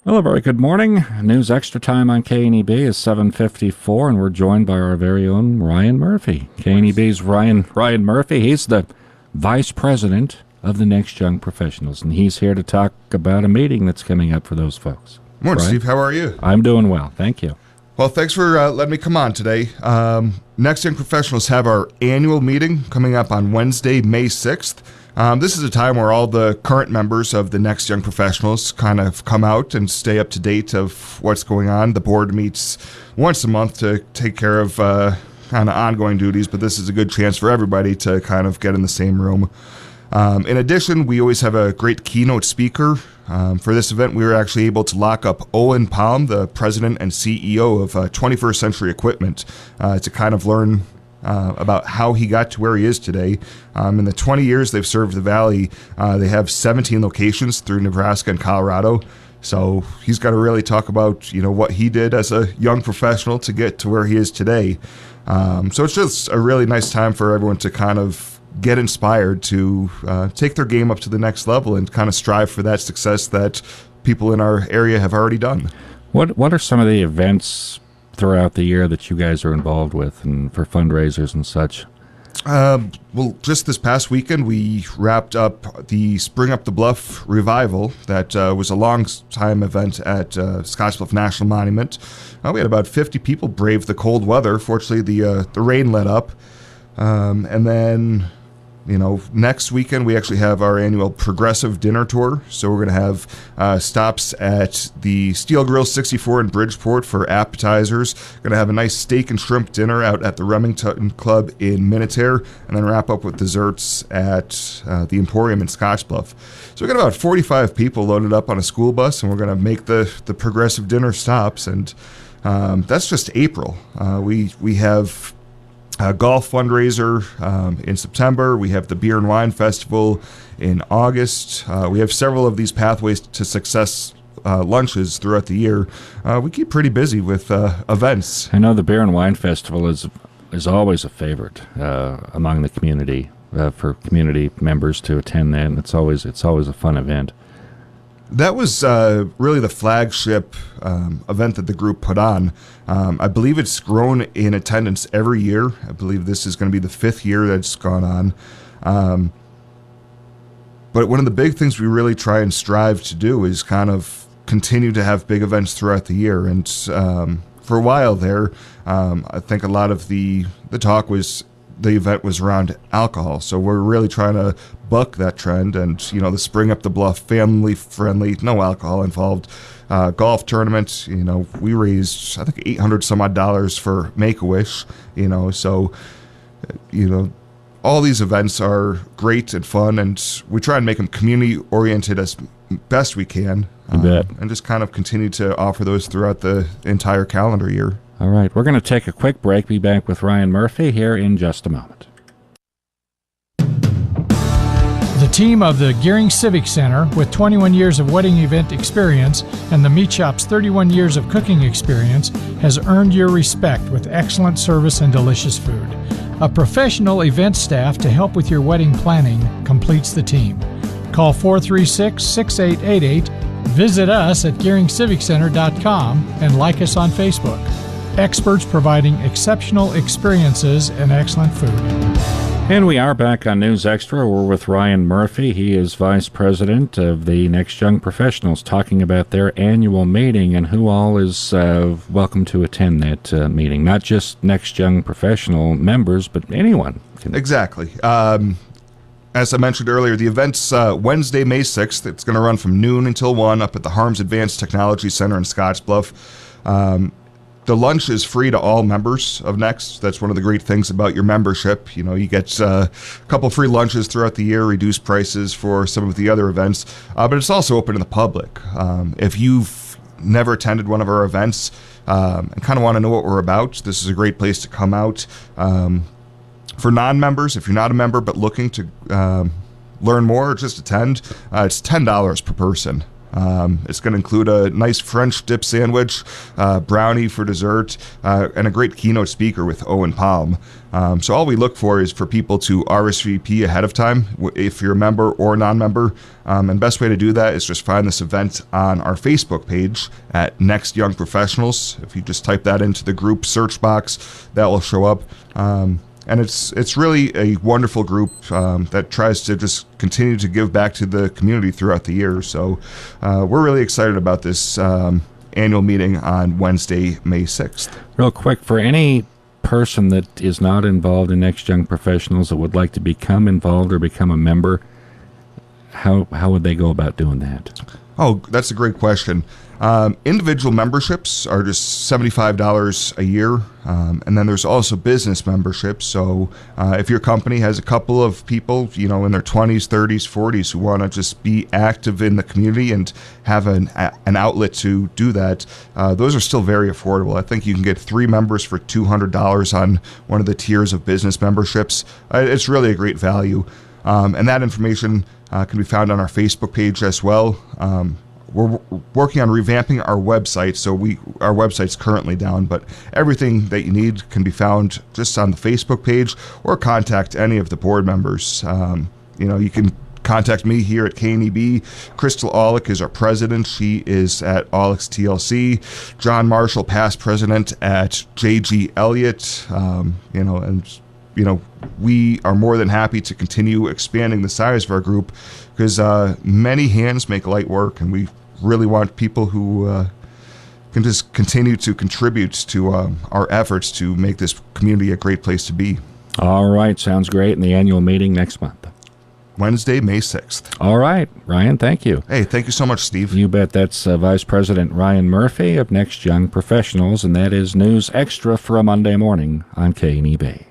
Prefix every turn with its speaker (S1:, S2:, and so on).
S1: Hello, very good morning. News Extra Time on KNEB is 7:54, and we're joined by our very own Ryan Murphy. KNEB's Ryan Murphy. He's the Vice President of the Next Young Professionals, and he's here to talk about a meeting that's coming up for those folks.
S2: Morning,
S1: Ryan?
S2: Steve. How are you?
S1: I'm doing well. Thank you.
S2: Well, thanks for letting me come on today. Next Young Professionals have our annual meeting coming up on Wednesday, May 6th. This is a time where all the current members of the Next Young Professionals kind of come out and stay up to date of what's going on. The board meets once a month to take care of kind of ongoing duties, but this is a good chance for everybody to kind of get in the same room. In addition, we always have a great keynote speaker. For this event, we were actually able to lock up Owen Palm, the president and CEO of 21st Century Equipment, to kind of learn about how he got to where he is today. In the 20 years they've served the Valley, they have 17 locations through Nebraska and Colorado. So he's got to really talk about, what he did as a young professional to get to where he is today. So it's just a really nice time for everyone to kind of get inspired to take their game up to the next level and kind of strive for that success that people in our area have already done.
S1: What are some of the events throughout the year that you guys are involved with and for fundraisers and such?
S2: Well, just this past weekend, we wrapped up the Spring Up the Bluff revival. That was a long-time event at Scottsbluff National Monument. We had about 50 people brave the cold weather. Fortunately, the rain let up. And then, next weekend we actually have our annual Progressive Dinner Tour. So we're going to have stops at the Steel Grill 64 in Bridgeport for appetizers. Going to have a nice steak and shrimp dinner out at the Remington Club in Minutair, and then wrap up with desserts at the Emporium in Scottsbluff. So we got about 45 people loaded up on a school bus, and we're going to make the Progressive Dinner stops. And that's just April. We have a golf fundraiser in September. We have the Beer and Wine Festival in August. We have several of these Pathways to Success lunches throughout the year. We keep pretty busy with events.
S1: I know the Beer and Wine Festival is always a favorite among the community for community members to attend that, and it's always a fun event.
S2: That was really the flagship event that the group put on. I believe it's grown in attendance every year. I believe this is going to be the 5th year that it's gone on. But one of the big things we really try and strive to do is kind of continue to have big events throughout the year. And for a while there, I think a lot of the talk the event was around alcohol. So we're really trying to buck that trend, and the Spring Up the Bluff, family friendly, no alcohol involved golf tournament. We raised I think $800 some odd for Make-A-Wish. So all these events are great and fun, and we try and make them community oriented as best we can.
S1: You bet.
S2: And just kind of continue to offer those throughout the entire calendar year.
S1: All right, we're going to take a quick break. Be back with Ryan Murphy here in just a moment.
S3: The team of the Gearing Civic Center, with 21 years of wedding event experience and the Meat Shop's 31 years of cooking experience, has earned your respect with excellent service and delicious food. A professional event staff to help with your wedding planning completes the team. Call 436-6888, visit us at GearingCivicCenter.com, and like us on Facebook. Experts providing exceptional experiences and excellent food.
S1: And we are back on News Extra. We're with Ryan Murphy. He is Vice President of the Next Young Professionals, talking about their annual meeting and who all is welcome to attend that meeting. Not just Next Young Professional members, but anyone.
S2: Exactly. As I mentioned earlier, the event's Wednesday, May 6th. It's going to run from noon until 1 up at the Harms Advanced Technology Center in Scottsbluff. The lunch is free to all members of Next. That's one of the great things about your membership. You get a couple free lunches throughout the year, reduced prices for some of the other events, but it's also open to the public. If you've never attended one of our events and kind of want to know what we're about, this is a great place to come out. For non-members, if you're not a member but looking to learn more or just attend, it's $10 per person. It's going to include a nice French dip sandwich, brownie for dessert, and a great keynote speaker with Owen Palm. So all we look for is for people to RSVP ahead of time if you're a member or non-member. And best way to do that is just find this event on our Facebook page at Next Young Professionals. If you just type that into the group search box, that will show up. And it's really a wonderful group that tries to just continue to give back to the community throughout the year. So we're really excited about this annual meeting on Wednesday, May 6th.
S1: Real quick, for any person that is not involved in Next Young Professionals that would like to become involved or become a member, how would they go about doing that?
S2: Oh, that's a great question. Individual memberships are just $75 a year, and then there's also business memberships. So if your company has a couple of people, in their 20s, 30s, 40s who want to just be active in the community and have an outlet to do that, those are still very affordable. I think you can get 3 members for $200 on one of the tiers of business memberships. It's really a great value, and that information can be found on our Facebook page as well. We're working on revamping our website, so our website's currently down, but everything that you need can be found just on the Facebook page, or contact any of the board members. You can contact me here at KNEB. Crystal Aulick is our president. She is at Aulick's TLC. John Marshall, past president at JG Elliott. We are more than happy to continue expanding the size of our group, because many hands make light work, and we really want people who can just continue to contribute to our efforts to make this community a great place to be.
S1: All right, sounds great. And the annual meeting next month?
S2: Wednesday, May 6th.
S1: All right, Ryan, thank you.
S2: Hey, thank you so much, Steve.
S1: You bet. That's Vice President Ryan Murphy of Next Young Professionals, and that is News Extra for a Monday morning on KNEB.